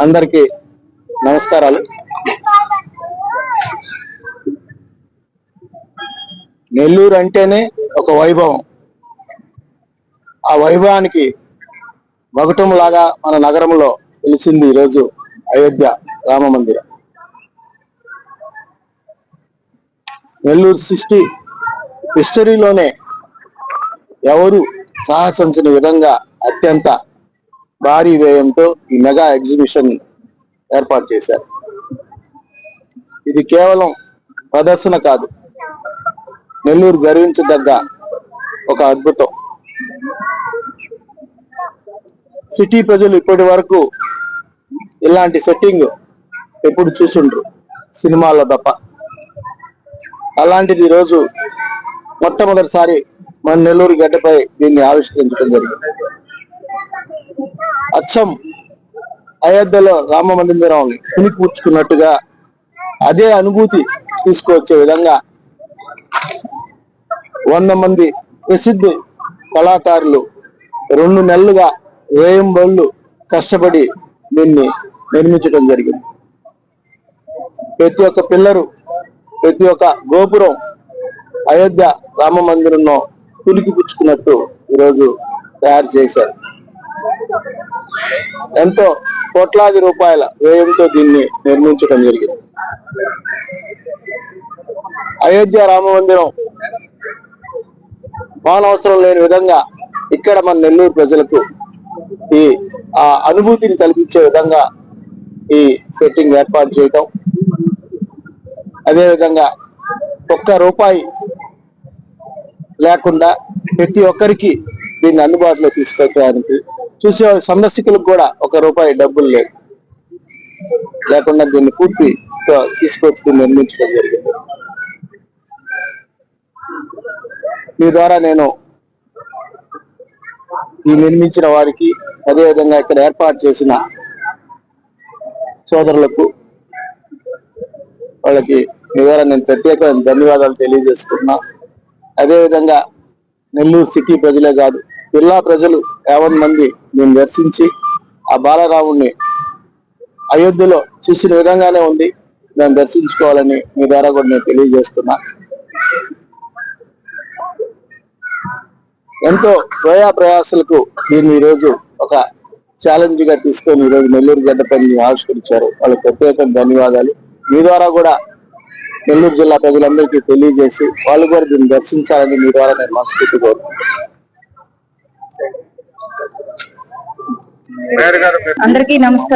అందరికీ నమస్కారాలు. నెల్లూరు అంటేనే ఒక వైభవం. ఆ వైభవానికి మగుటం లాగా మన నగరంలో వెలిసింది ఈరోజు అయోధ్య రామ మందిరం. నెల్లూరు హిస్టరీలోనే ఎవరు సాహసించిన విధంగా అత్యంత భారీ వ్యయంతో ఈ మెగా ఎగ్జిబిషన్ ఏర్పాటు చేశారు. ఇది కేవలం ప్రదర్శన కాదు, నెల్లూరు గర్వించదగ్గ ఒక అద్భుతం. సిటీ ప్రజలు ఇప్పటి వరకు ఇలాంటి సెట్టింగ్ ఎప్పుడు చూసుండ్రు, సినిమాల్లో తప్ప. అలాంటిది ఈరోజు మొట్టమొదటిసారి మన నెల్లూరు గడ్డపై దీన్ని ఆవిష్కరించడం జరిగింది. అచ్చం అయోధ్యలో రామ మందిరం పుణికిపుచ్చుకున్నట్టుగా అదే అనుభూతి తీసుకువచ్చే విధంగా 100 మంది ప్రసిద్ధ కళాకారులు 2 నెలలుగా వేయింబళ్ళు కష్టపడి దీన్ని నిర్మించడం జరిగింది. ప్రతి ఒక్క పిల్లరు, ప్రతి ఒక్క గోపురం అయోధ్య రామ మందిరంలో పుణికిపుచ్చుకున్నట్టు ఈరోజు తయారు చేశారు. ఎంతో కోట్లాది రూపాయల వ్యయంతో దీన్ని నిర్మించడం జరిగింది. అయోధ్య రామ మందిరం మానవసరం లేని విధంగా ఇక్కడ మన నెల్లూరు ప్రజలకు ఈ అనుభూతిని కల్పించే విధంగా ఈ సెట్టింగ్ ఏర్పాటు చేయటం, అదేవిధంగా ₹1 లేకుండా ప్రతి ఒక్కరికి దీన్ని అందుబాటులో తీసుకెళ్ళడానికి, చూసే సందర్శకులకు కూడా ₹1 డబ్బులు లేకుండా దీన్ని పూర్తి తీసుకొచ్చి నిర్మించడం జరిగింది. మీ ద్వారా నేను ఈ నిర్మించిన వారికి, అదేవిధంగా ఇక్కడ ఏర్పాటు చేసిన సోదరులకు, వాళ్ళకి మీ ద్వారా నేను ప్రత్యేకమైన ధన్యవాదాలు తెలియజేస్తున్నా. అదేవిధంగా నెల్లూరు సిటీ ప్రజలే కాదు, జిల్లా ప్రజలు 50 మంది దీన్ని దర్శించి ఆ బాలరాముడిని అయోధ్యలో చూసిన విధంగానే ఉంది, దాన్ని దర్శించుకోవాలని మీ ద్వారా కూడా నేను తెలియజేస్తున్నా. ఎంతో ప్రయాసలకు దీన్ని ఈరోజు ఒక ఛాలెంజ్ గా తీసుకొని ఈరోజు నెల్లూరు గడ్డపై ఆవిష్కరించారు. వాళ్ళకి ప్రత్యేక ధన్యవాదాలు. మీ ద్వారా కూడా నెల్లూరు జిల్లా ప్రజలందరికీ తెలియజేసి వాళ్ళు కూడా దీన్ని దర్శించాలని మీ ద్వారా నేను మనస్ఫూర్తి కోరుతున్నాను. అందరికీ నమస్కారం.